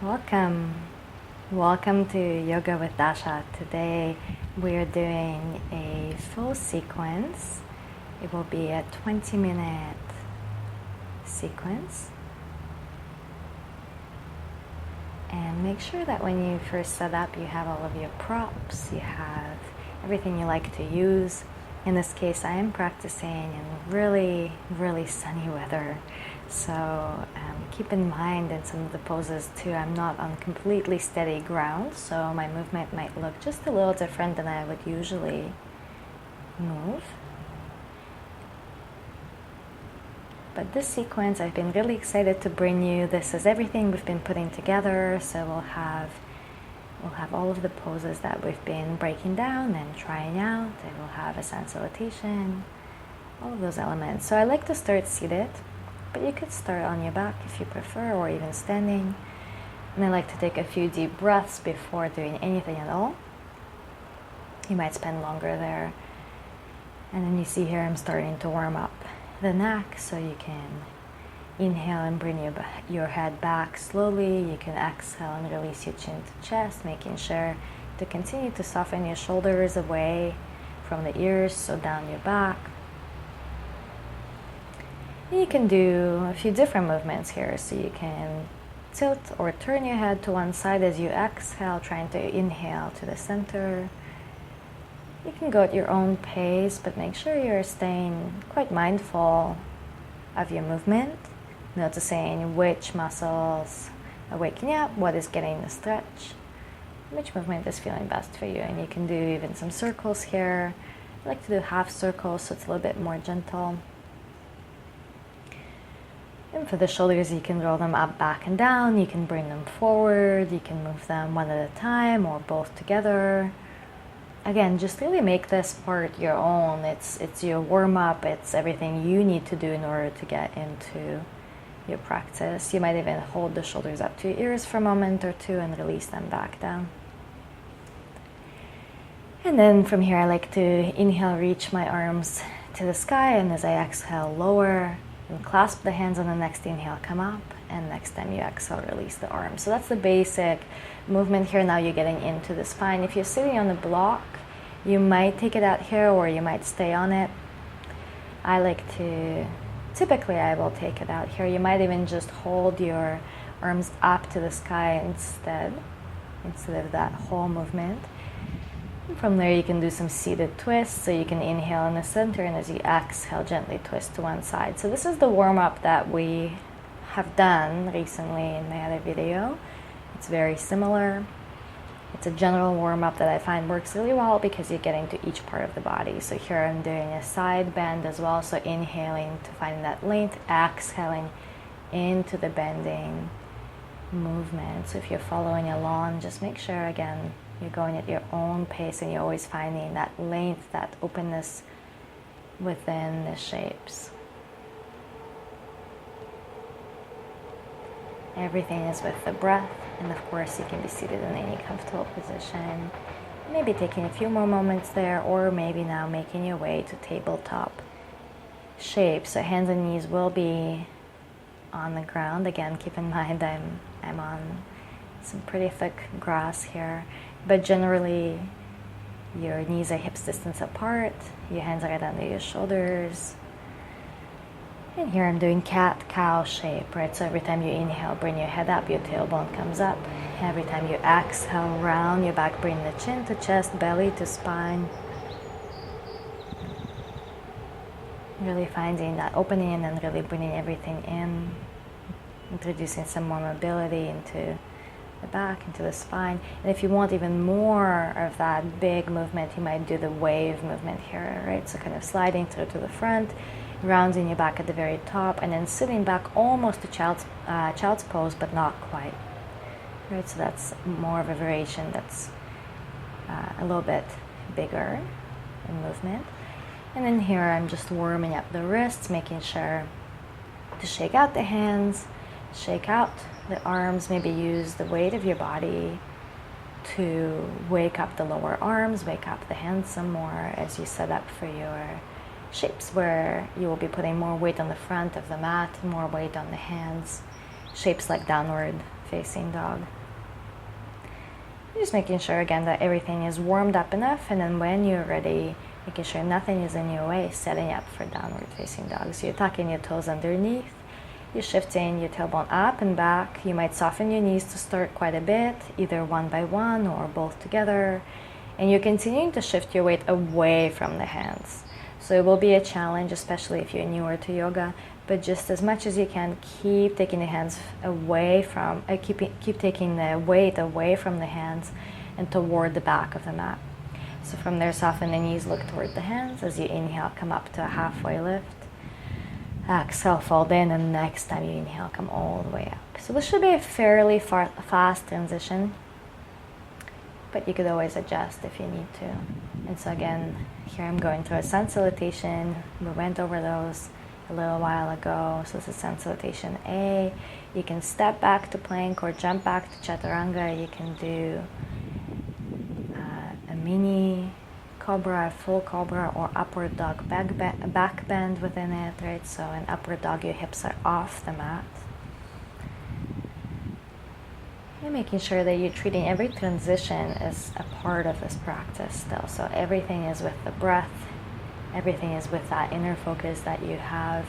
Welcome. Welcome to Yoga with Dasha. Today we're doing a full sequence. It will be a 20-minute sequence. And make sure that when you first set up, you have all of your props, you have everything you like to use. In this case, I am practicing in really, really sunny weather. So keep in mind in some of the poses too, I'm not on completely steady ground, so my movement might look just a little different than I would usually move. But this sequence, I've been really excited to bring you. This is everything we've been putting together, so we'll have all of the poses that we've been breaking down and trying out, and we'll have a sun salutation, all of those elements. So I like to start seated, but you could start on your back if you prefer, or even standing. And I like to take a few deep breaths before doing anything at all. You might spend longer there. And then you see here I'm starting to warm up the neck, so you can inhale and bring your head back slowly. You can exhale and release your chin to chest, making sure to continue to soften your shoulders away from the ears, so down your back. You can do a few different movements here, so you can tilt or turn your head to one side as you exhale, trying to inhale to the center. You can go at your own pace, but make sure you're staying quite mindful of your movement, noticing which muscles are waking up, what is getting the stretch, which movement is feeling best for you. And you can do even some circles here. I like to do half circles, so it's a little bit more gentle. And for the shoulders, you can roll them up, back, and down. You can bring them forward. You can move them one at a time or both together. Again, just really make this part your own. It's your warm-up. It's everything you need to do in order to get into your practice. You might even hold the shoulders up to your ears for a moment or two and release them back down. And then from here, I like to inhale, reach my arms to the sky, and as I exhale, lower and clasp the hands. On the next inhale, come up, and next time you exhale, release the arms. So that's the basic movement here. Now you're getting into the spine. If you're sitting on the block, you might take it out here, or you might stay on it. Typically I will take it out here. You might even just hold your arms up to the sky instead of that whole movement. From there, you can do some seated twists, so you can inhale in the center, and as you exhale, gently twist to one side. So this is the warm-up that we have done recently in my other video. It's very similar. It's a general warm-up that I find works really well because you're getting to each part of the body. So here I'm doing a side bend as well, so inhaling to find that length, exhaling into the bending movement. So if you're following along, just make sure, again, you're going at your own pace, and you're always finding that length, that openness within the shapes. Everything is with the breath, and of course you can be seated in any comfortable position. Maybe taking a few more moments there, or maybe now making your way to tabletop shape. So hands and knees will be on the ground. Again, keep in mind I'm on some pretty thick grass here. But generally, your knees are hips distance apart, your hands are right under your shoulders. And here I'm doing cat-cow shape, right? So every time you inhale, bring your head up, your tailbone comes up. Every time you exhale, round your back, bring the chin to chest, belly to spine. Really finding that opening and really bringing everything in, introducing some more mobility into the back, into the spine. And if you want even more of that big movement, you might do the wave movement here, right? So kind of sliding through to the front, rounding your back at the very top, and then sitting back almost to child's pose, but not quite, right? So that's more of a variation that's a little bit bigger in movement. And then here I'm just warming up the wrists, making sure to shake out the hands, shake out the arms, maybe use the weight of your body to wake up the lower arms, wake up the hands some more as you set up for your shapes where you will be putting more weight on the front of the mat, more weight on the hands. Shapes like downward facing dog. Just making sure again that everything is warmed up enough, and then when you're ready, making sure nothing is in your way, setting up for downward facing dog. So you're tucking your toes underneath, you're shifting your tailbone up and back. You might soften your knees to start quite a bit, either one by one or both together. And you're continuing to shift your weight away from the hands. So it will be a challenge, especially if you're newer to yoga, but just as much as you can, keep taking the hands away from, keep taking the weight away from the hands and toward the back of the mat. So from there, soften the knees, look toward the hands. As you inhale, come up to a halfway lift. Exhale, fold in, and next time you inhale, come all the way up. So this should be a fairly fast transition, but you could always adjust if you need to. And so again, here I'm going through a sun salutation. We went over those a little while ago. So this is sun salutation A. You can step back to plank or jump back to chaturanga. You can do a mini cobra, a full cobra, or upward dog back bend within it, right? So in upward dog, your hips are off the mat. And making sure that you're treating every transition as a part of this practice still. So everything is with the breath, everything is with that inner focus that you have,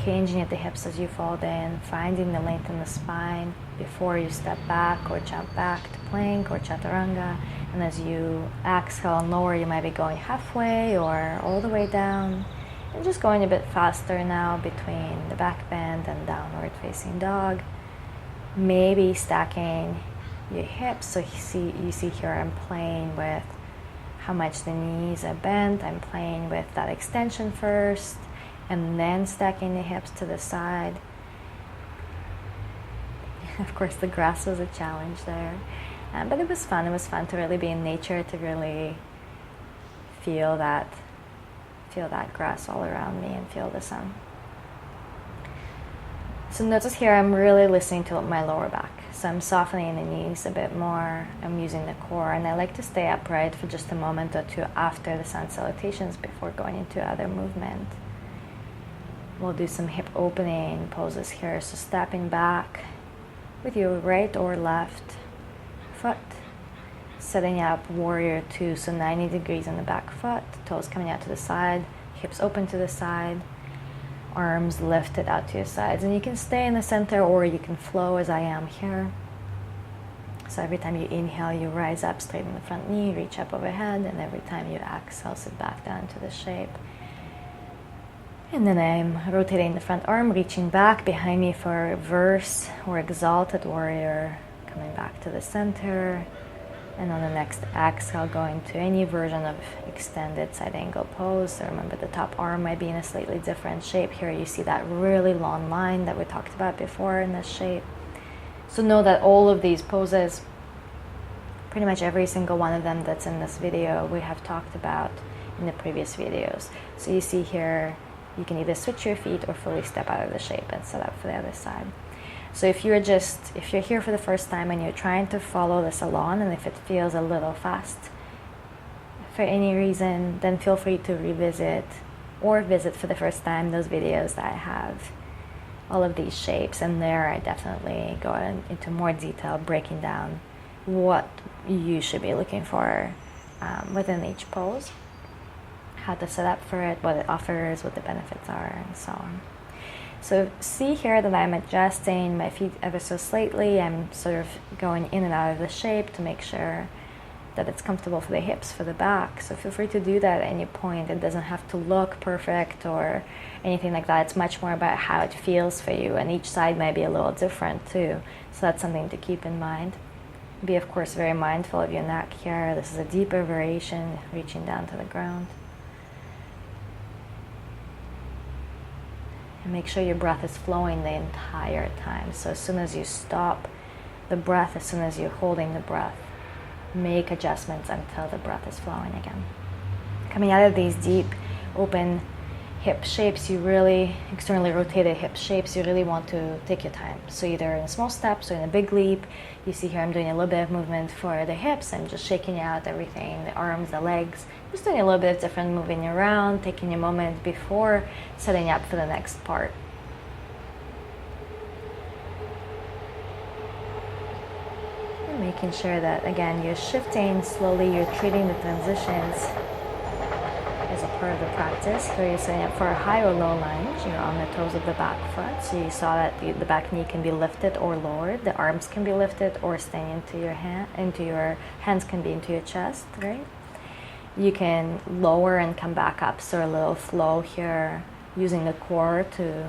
hinging at the hips as you fold in, finding the length in the spine before you step back or jump back to plank or chaturanga. And as you exhale and lower, you might be going halfway or all the way down. And just going a bit faster now between the back bend and downward facing dog. Maybe stacking your hips. So you see here I'm playing with how much the knees are bent. I'm playing with that extension first and then stacking the hips to the side. Of course, the grass was a challenge there. But it was fun. It was fun to really be in nature, to really feel that grass all around me and feel the sun. So notice here I'm really listening to my lower back. So I'm softening the knees a bit more. I'm using the core, and I like to stay upright for just a moment or two after the sun salutations before going into other movement. We'll do some hip opening poses here. So stepping back with your right or left foot, setting up warrior two, so 90 degrees on the back foot, toes coming out to the side, hips open to the side, arms lifted out to your sides. And you can stay in the center or you can flow as I am here. So every time you inhale, you rise up, straighten the front knee, reach up overhead, and every time you exhale, sit back down to the shape. And then I'm rotating the front arm, reaching back behind me for reverse or exalted warrior, coming back to the center. And on the next exhale, going to any version of extended side angle pose. So remember, the top arm might be in a slightly different shape. Here you see that really long line that we talked about before in this shape. So know that all of these poses, pretty much every single one of them that's in this video, we have talked about in the previous videos. So you see here, you can either switch your feet or fully step out of the shape and set up for the other side. So if you're here for the first time and you're trying to follow this along, and if it feels a little fast for any reason, then feel free to revisit or visit for the first time those videos that I have all of these shapes. And there I definitely go into more detail, breaking down what you should be looking for within each pose, how to set up for it, what it offers, what the benefits are, and so on. So see here that I'm adjusting my feet ever so slightly. I'm sort of going in and out of the shape to make sure that it's comfortable for the hips, for the back. So feel free to do that at any point. It doesn't have to look perfect or anything like that. It's much more about how it feels for you, and each side might be a little different too. So that's something to keep in mind. Be, of course, very mindful of your neck here. This is a deeper variation, reaching down to the ground. And make sure your breath is flowing the entire time. So as soon as you stop the breath, as soon as you're holding the breath, make adjustments until the breath is flowing again. Coming out of these deep, open hip shapes, externally rotated hip shapes, you really want to take your time. So either in small steps or in a big leap. You see here I'm doing a little bit of movement for the hips. I'm just shaking out everything, the arms, the legs, just doing a little bit of different moving around, taking a moment before setting up for the next part. making sure that, again, you're shifting slowly, you're treating the transitions as a part of the practice. Here you're setting up for a high or low lunge. You're on the toes of the back foot. So you saw that the back knee can be lifted or lowered. The arms can be lifted or staying into your hands can be into your chest, right? You can lower and come back up. So a little flow here, using the core to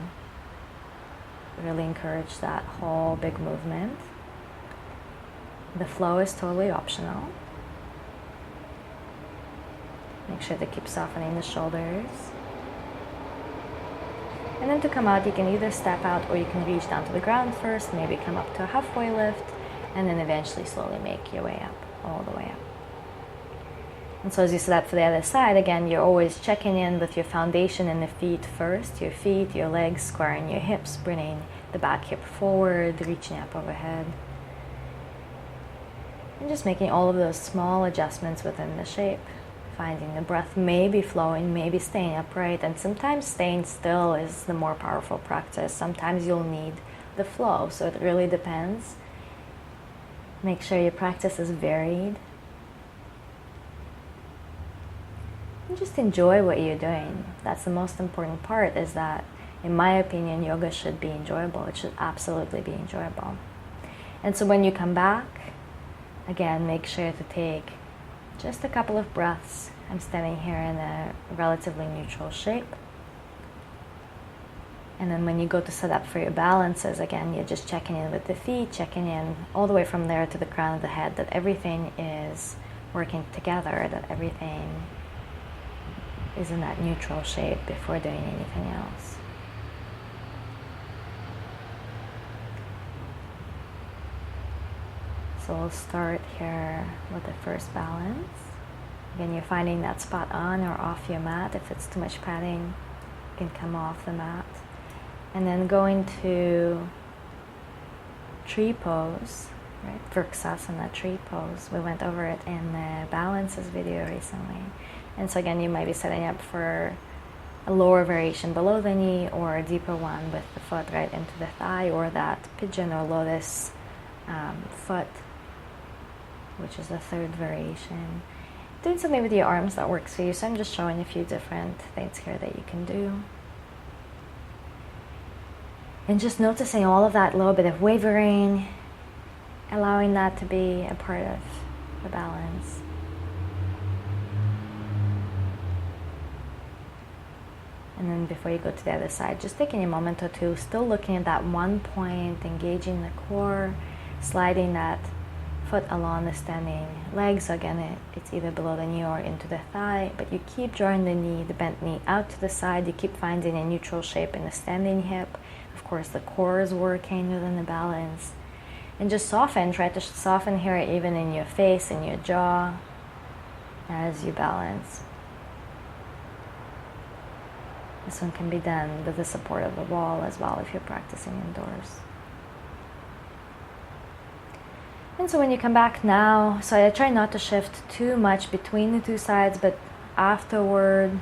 really encourage that whole big movement. The flow is totally optional. Make sure to keep softening the shoulders. And then to come out, you can either step out or you can reach down to the ground first, maybe come up to a halfway lift, and then eventually slowly make your way up, all the way up. And so as you set up for the other side, again, you're always checking in with your foundation and the feet first. Your feet, your legs, squaring your hips, bringing the back hip forward, reaching up overhead. And just making all of those small adjustments within the shape. Finding the breath may be flowing, maybe staying upright, and sometimes staying still is the more powerful practice. Sometimes you'll need the flow, so it really depends. Make sure your practice is varied. And just enjoy what you're doing. That's the most important part, is that, in my opinion, yoga should be enjoyable. It should absolutely be enjoyable. And so when you come back, again, make sure to take just a couple of breaths. I'm standing here in a relatively neutral shape. And then when you go to set up for your balances, again, you're just checking in with the feet, checking in all the way from there to the crown of the head, that everything is working together, that everything is in that neutral shape before doing anything else. So we'll start here with the first balance. Again, you're finding that spot on or off your mat. If it's too much padding, you can come off the mat. And then going to tree pose, right? Vrksasana, tree pose. We went over it in the balances video recently. And so again, you might be setting up for a lower variation below the knee, or a deeper one with the foot right into the thigh, or that pigeon or lotus foot, which is the third variation. Doing something with your arms that works for you. So I'm just showing a few different things here that you can do. And just noticing all of that little bit of wavering, allowing that to be a part of the balance. And then before you go to the other side, just taking a moment or two, still looking at that one point, engaging the core, sliding that foot along the standing legs. So again, it's either below the knee or into the thigh, but you keep drawing the knee, the bent knee out to the side. You keep finding a neutral shape in the standing hip. Of course, the core is working within the balance. And just soften, try to soften here even in your face, in your jaw, as you balance. This one can be done with the support of the wall as well if you're practicing indoors. And so when you come back now, so I try not to shift too much between the two sides, but afterward,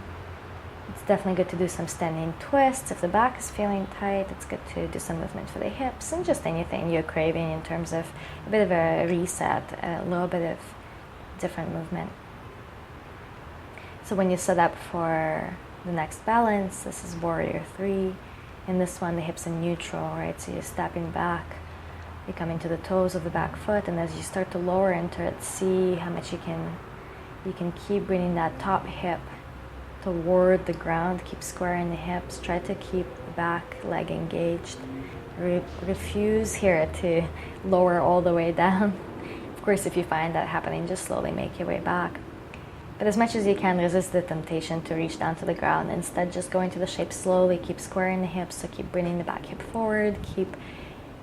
it's definitely good to do some standing twists. If the back is feeling tight, it's good to do some movement for the hips, and just anything you're craving in terms of a bit of a reset, a little bit of different movement. So when you set up for the next balance, this is warrior 3. In this one, the hips are neutral, right? So you're stepping back, you're coming to the toes of the back foot, and as you start to lower into it, see how much you can keep bringing that top hip toward the ground. Keep squaring the hips. Try to keep the back leg engaged. Refuse here to lower all the way down. Of course, if you find that happening, just slowly make your way back. But as much as you can, resist the temptation to reach down to the ground. Instead, just go into the shape slowly. Keep squaring the hips, so keep bringing the back hip forward. Keep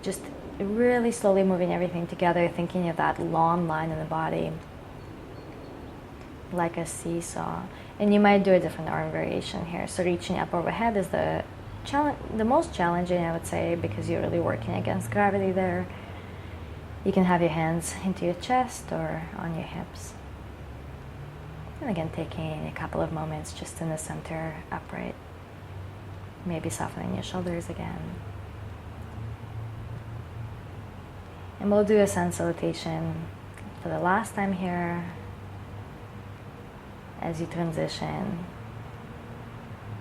just really slowly moving everything together, thinking of that long line in the body, like a seesaw. And you might do a different arm variation here. So reaching up overhead is the most challenging, I would say, because you're really working against gravity there. You can have your hands into your chest or on your hips. And again, taking a couple of moments just in the center, upright. Maybe softening your shoulders again. And we'll do a sun salutation for the last time here as you transition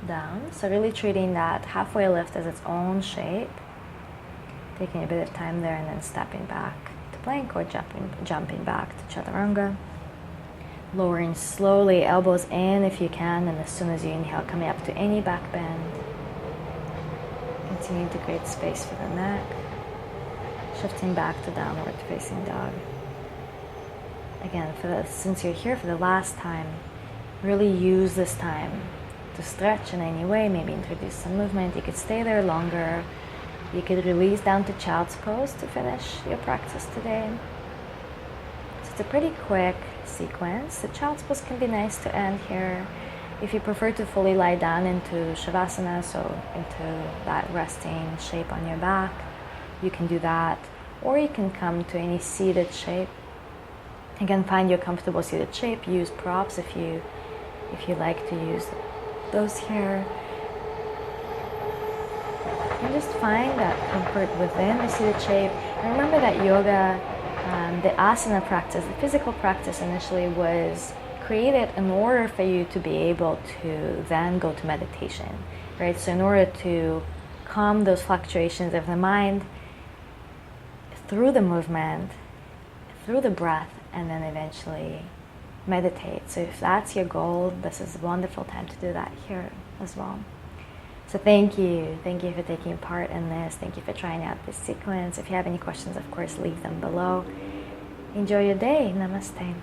down. So really treating that halfway lift as its own shape, taking a bit of time there and then stepping back to plank or jumping back to chaturanga. Lowering slowly, elbows in if you can, and as soon as you inhale, coming up to any back bend. Continuing to create space for the neck. Shifting back to downward facing dog. Again, since you're here for the last time, really use this time to stretch in any way, maybe introduce some movement. You could stay there longer. You could release down to child's pose to finish your practice today. So it's a pretty quick sequence. The child's pose can be nice to end here. If you prefer to fully lie down into shavasana, so into that resting shape on your back, you can do that. Or you can come to any seated shape. Again, find your comfortable seated shape. Use props if you like to use those here. And just find that comfort within the seated shape. And remember that yoga, the asana practice, the physical practice initially was created in order for you to be able to then go to meditation, right? So in order to calm those fluctuations of the mind through the movement, through the breath, and then eventually meditate. So if that's your goal, this is a wonderful time to do that here as well. So thank you for taking part in this. Thank you for trying out this sequence. If you have any questions, of course, leave them below. Enjoy your day. Namaste.